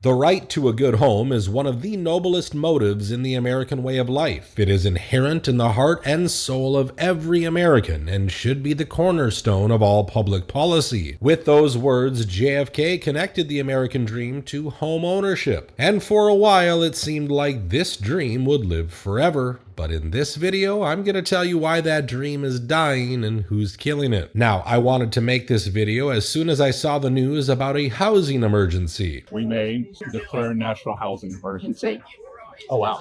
The right to a good home is one of the noblest motives in the American way of life. It is inherent in the heart and soul of every American and should be the cornerstone of all public policy. With those words, JFK connected the American dream to home ownership. And for a while, it seemed like this dream would live forever. But in this video, I'm going to tell you why that dream is dying and who's killing it. Now, I wanted to make this video as soon as I saw the news about a housing emergency. We may declare national housing emergency. Oh, wow.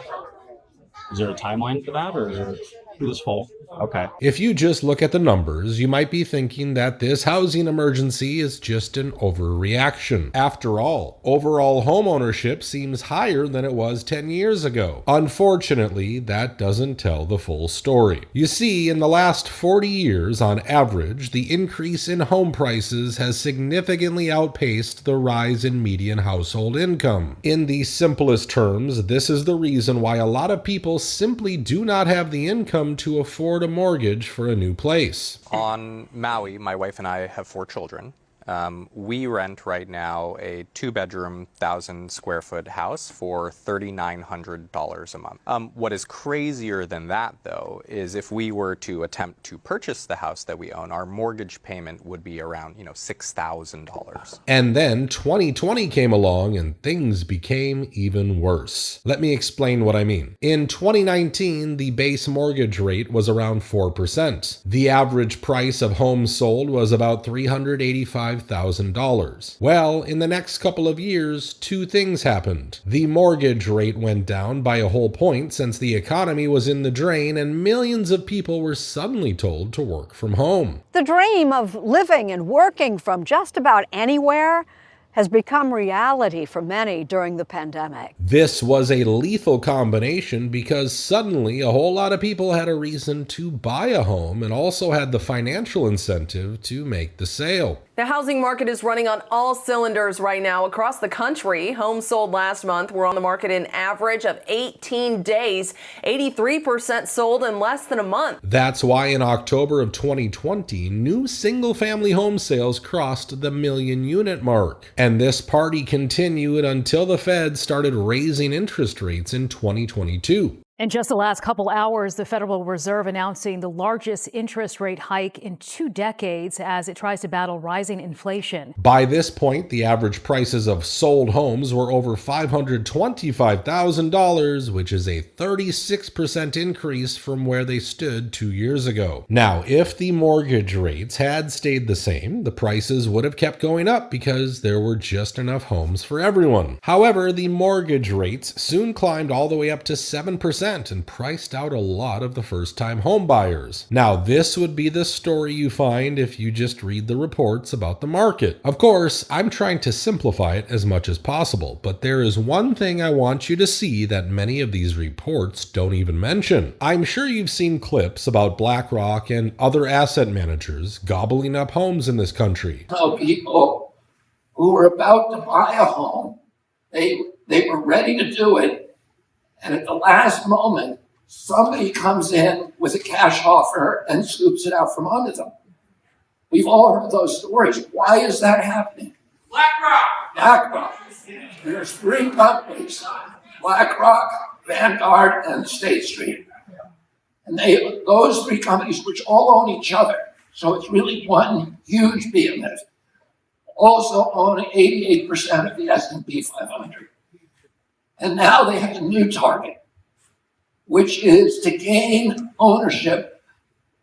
Is there a timeline for that, or this fall? Okay. If you just look at the numbers, you might be thinking that this housing emergency is just an overreaction. After all, overall home ownership seems higher than it was 10 years ago. Unfortunately, that doesn't tell the full story. You see, in the last 40 years, on average, the increase in home prices has significantly outpaced the rise in median household income. In the simplest terms, this is the reason why a lot of people simply do not have the income to afford a mortgage for a new place. On Maui, my wife and I have 4 children. We rent right now a 2-bedroom, 1,000-square-foot house for $3,900 a month. What is crazier than that, though, is if we were to attempt to purchase the house that we own, our mortgage payment would be around, $6,000. And then 2020 came along and things became even worse. Let me explain what I mean. In 2019, the base mortgage rate was around 4%. The average price of homes sold was about $385,000. Well, in the next couple of years, 2 things happened. The mortgage rate went down by a whole point since the economy was in the drain and millions of people were suddenly told to work from home. The dream of living and working from just about anywhere has become reality for many during the pandemic. This was a lethal combination because suddenly a whole lot of people had a reason to buy a home and also had the financial incentive to make the sale. The housing market is running on all cylinders right now across the country. Homes sold last month were on the market an average of 18 days. 83% sold in less than a month. That's why in October of 2020, new single-family home sales crossed the 1 million unit mark. And this party continued until the Fed started raising interest rates in 2022. In just the last couple hours, the Federal Reserve announcing the largest interest rate hike in 2 decades as it tries to battle rising inflation. By this point, the average prices of sold homes were over $525,000, which is a 36% increase from where they stood 2 years ago. Now, if the mortgage rates had stayed the same, the prices would have kept going up because there were just enough homes for everyone. However, the mortgage rates soon climbed all the way up to 7%. And priced out a lot of the first-time home buyers. Now, this would be the story you find if you just read the reports about the market. Of course, I'm trying to simplify it as much as possible, but there is one thing I want you to see that many of these reports don't even mention. I'm sure you've seen clips about BlackRock and other asset managers gobbling up homes in this country. People who were about to buy a home, they were ready to do it. And at the last moment, somebody comes in with a cash offer and scoops it out from under them. We've all heard those stories. Why is that happening? BlackRock. There's 3 companies, BlackRock, Vanguard, and State Street. And those 3 companies, which all own each other, so it's really one huge behemoth, also own 88% of the S&P 500. And now they have a new target, which is to gain ownership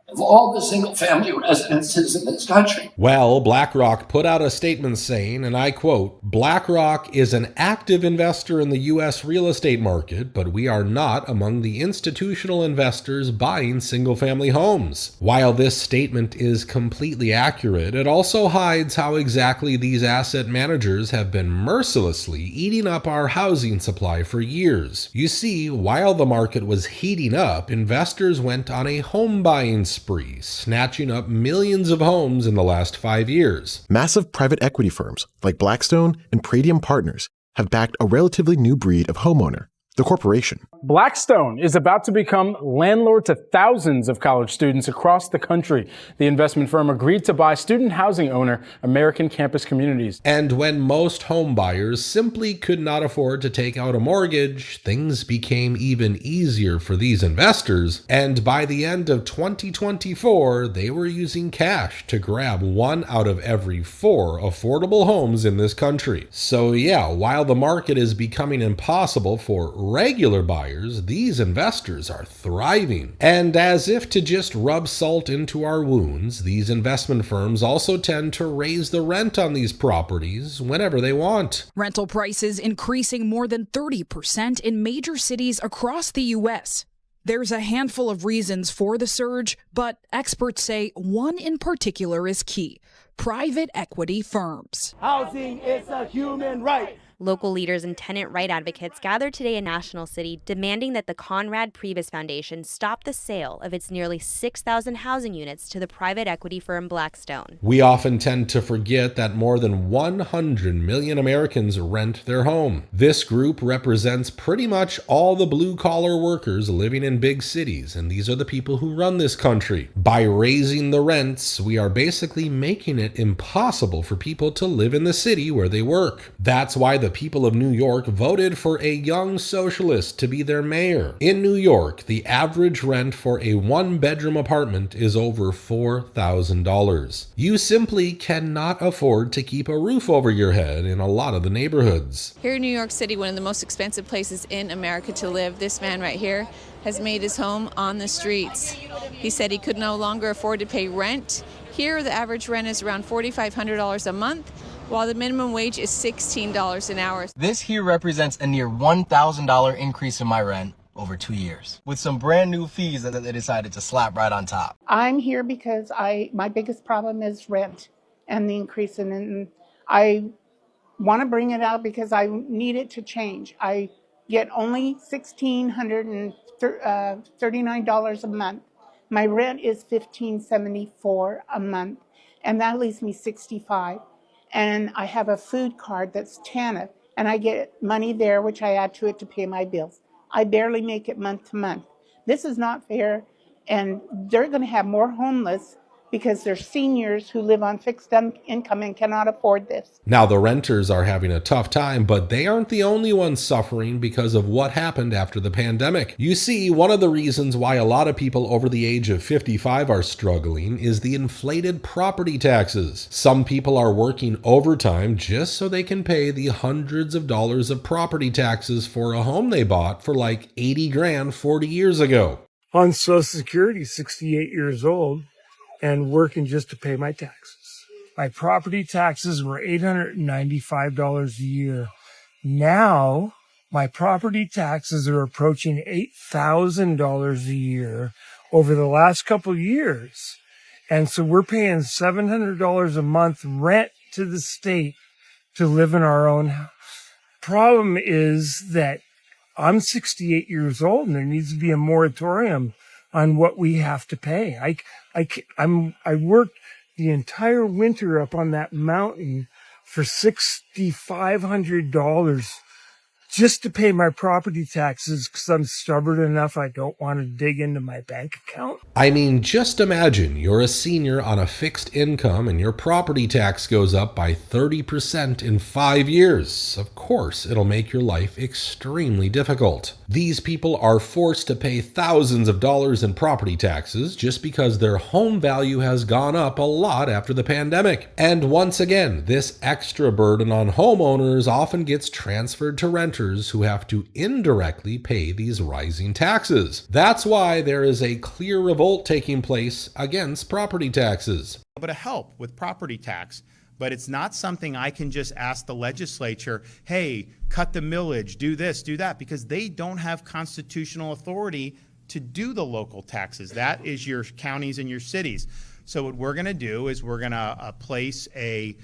of all the single-family residences in this country. Well, BlackRock put out a statement saying, and I quote, "BlackRock is an active investor in the U.S. real estate market, but we are not among the institutional investors buying single-family homes." While this statement is completely accurate, it also hides how exactly these asset managers have been mercilessly eating up our housing supply for years. You see, while the market was heating up, investors went on a home buying spree, snatching up millions of homes in the last 5 years. Massive private equity firms like Blackstone and Pradium Partners have backed a relatively new breed of homeowner, the corporation. Blackstone is about to become landlord to thousands of college students across the country. The investment firm agreed to buy student housing owner American Campus Communities. And when most home buyers simply could not afford to take out a mortgage, things became even easier for these investors. And by the end of 2024, they were using cash to grab 1 out of every 4 affordable homes in this country. So yeah, while the market is becoming impossible for regular buyers, these investors are thriving. And as if to just rub salt into our wounds, these investment firms also tend to raise the rent on these properties whenever they want. Rental prices increasing more than 30% in major cities across the U.S. There's a handful of reasons for the surge, but experts say one in particular is key: private equity firms. Housing is a human right. Local leaders and tenant right advocates gathered today in National City demanding that the Conrad Priebus Foundation stop the sale of its nearly 6,000 housing units to the private equity firm Blackstone. We often tend to forget that more than 100 million Americans rent their home. This group represents pretty much all the blue-collar workers living in big cities, and these are the people who run this country. By raising the rents, we are basically making it impossible for people to live in the city where they work. That's why the people of New York voted for a young socialist to be their mayor. In New York, the average rent for a 1-bedroom apartment is over $4,000. You simply cannot afford to keep a roof over your head in a lot of the neighborhoods. Here in New York City, one of the most expensive places in America to live, this man right here has made his home on the streets. He said he could no longer afford to pay rent. Here, the average rent is around $4,500 a month, while the minimum wage is $16 an hour. This here represents a near $1,000 increase in my rent over 2 years, with some brand new fees that they decided to slap right on top. I'm here because my biggest problem is rent and the increase in it. And I want to bring it out because I need it to change. I get only $1,639 a month. My rent is $1,574 a month, and that leaves me $65. And I have a food card that's TANF, and I get money there, which I add to it to pay my bills. I barely make it month to month. This is not fair, and they're going to have more homeless because they're seniors who live on fixed income and cannot afford this. Now, the renters are having a tough time, but they aren't the only ones suffering because of what happened after the pandemic. You see, one of the reasons why a lot of people over the age of 55 are struggling is the inflated property taxes. Some people are working overtime just so they can pay the hundreds of dollars of property taxes for a home they bought for like 80 grand 40 years ago. On Social Security, 68 years old, and working just to pay my taxes. My property taxes were $895 a year. Now, my property taxes are approaching $8,000 a year over the last couple of years. And so we're paying $700 a month rent to the state to live in our own house. Problem is that I'm 68 years old and there needs to be a moratorium on what we have to pay. I worked the entire winter up on that mountain for $6,500 just to pay my property taxes because I'm stubborn enough I don't want to dig into my bank account. I mean, just imagine you're a senior on a fixed income and your property tax goes up by 30% in 5 years. Of course, it'll make your life extremely difficult. These people are forced to pay thousands of dollars in property taxes just because their home value has gone up a lot after the pandemic. And once again, this extra burden on homeowners often gets transferred to renters who have to indirectly pay these rising taxes. That's why there is a clear revolt taking place against property taxes. But to help with property tax, but it's not something I can just ask the legislature, hey, cut the millage, do this, do that, because they don't have constitutional authority to do the local taxes. That is your counties and your cities. So what we're going to do is we're going to place a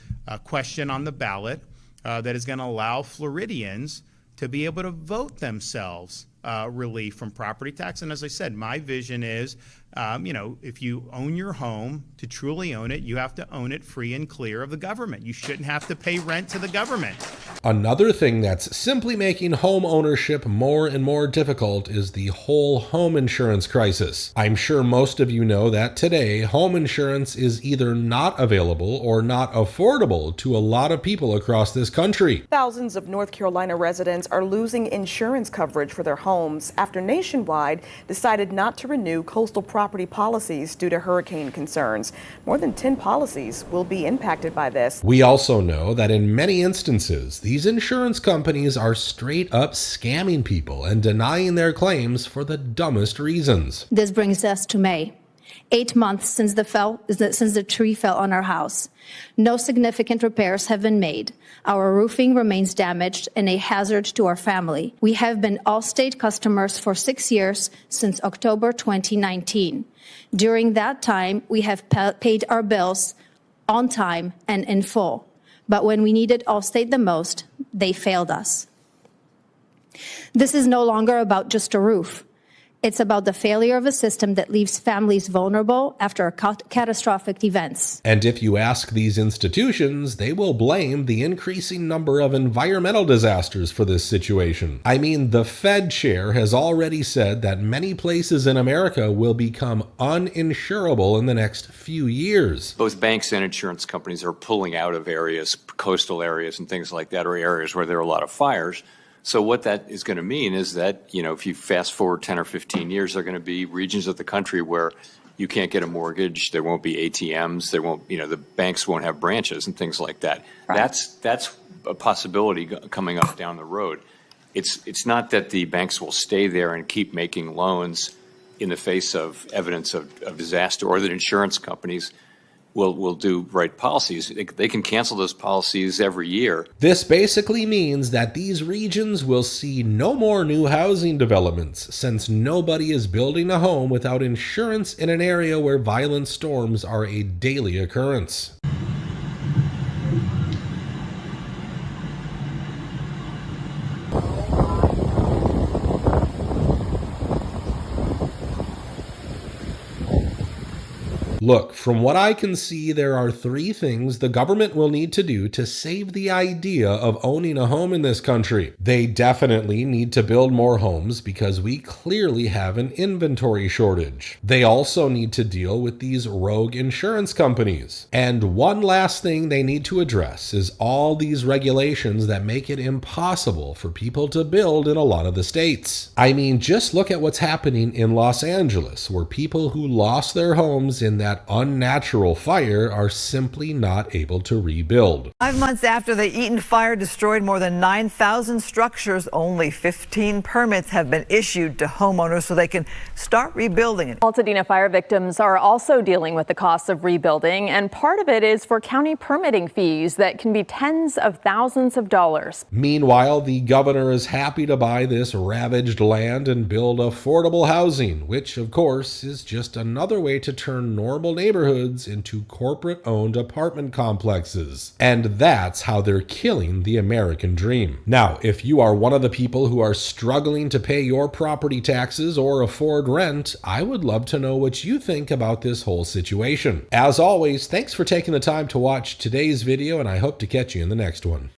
question on the ballot that is going to allow Floridians to be able to vote themselves relief from property tax. And as I said, my vision is If you own your home, to truly own it, you have to own it free and clear of the government. You shouldn't have to pay rent to the government. Another thing that's simply making home ownership more and more difficult is the whole home insurance crisis. I'm sure most of you know that today, home insurance is either not available or not affordable to a lot of people across this country. Thousands of North Carolina residents are losing insurance coverage for their homes after Nationwide decided not to renew coastal property policies due to hurricane concerns. More than 10 policies will be impacted by this. We also know that in many instances, these insurance companies are straight up scamming people and denying their claims for the dumbest reasons. This brings us to May. 8 months since the tree fell on our house. No significant repairs have been made. Our roofing remains damaged and a hazard to our family. We have been Allstate customers for 6 years since October 2019. During that time, we have paid our bills on time and in full. But when we needed Allstate the most, they failed us. This is no longer about just a roof. It's about the failure of a system that leaves families vulnerable after catastrophic events. And if you ask these institutions, they will blame the increasing number of environmental disasters for this situation. I mean, the Fed chair has already said that many places in America will become uninsurable in the next few years. Both banks and insurance companies are pulling out of areas, coastal areas and things like that, or areas where there are a lot of fires. So what that is going to mean is that, if you fast forward 10 or 15 years, there are going to be regions of the country where you can't get a mortgage, there won't be ATMs, there won't, the banks won't have branches and things like that. Right. That's a possibility coming up down the road. It's not that the banks will stay there and keep making loans in the face of evidence of disaster, or that insurance companies will do right policies. They can cancel those policies every year. This basically means that these regions will see no more new housing developments, since nobody is building a home without insurance in an area where violent storms are a daily occurrence. Look, from what I can see, there are 3 things the government will need to do to save the idea of owning a home in this country. They definitely need to build more homes because we clearly have an inventory shortage. They also need to deal with these rogue insurance companies. And one last thing they need to address is all these regulations that make it impossible for people to build in a lot of the states. I mean, just look at what's happening in Los Angeles, where people who lost their homes in that unnatural fire are simply not able to rebuild. 5 months after the Eaton fire destroyed more than 9,000 structures, only 15 permits have been issued to homeowners so they can start rebuilding. Altadena fire victims are also dealing with the costs of rebuilding, and part of it is for county permitting fees that can be tens of thousands of dollars. Meanwhile, the governor is happy to buy this ravaged land and build affordable housing, which of course is just another way to turn normal neighborhoods into corporate-owned apartment complexes. And that's how they're killing the American dream. Now, if you are one of the people who are struggling to pay your property taxes or afford rent, I would love to know what you think about this whole situation. As always, thanks for taking the time to watch today's video, and I hope to catch you in the next one.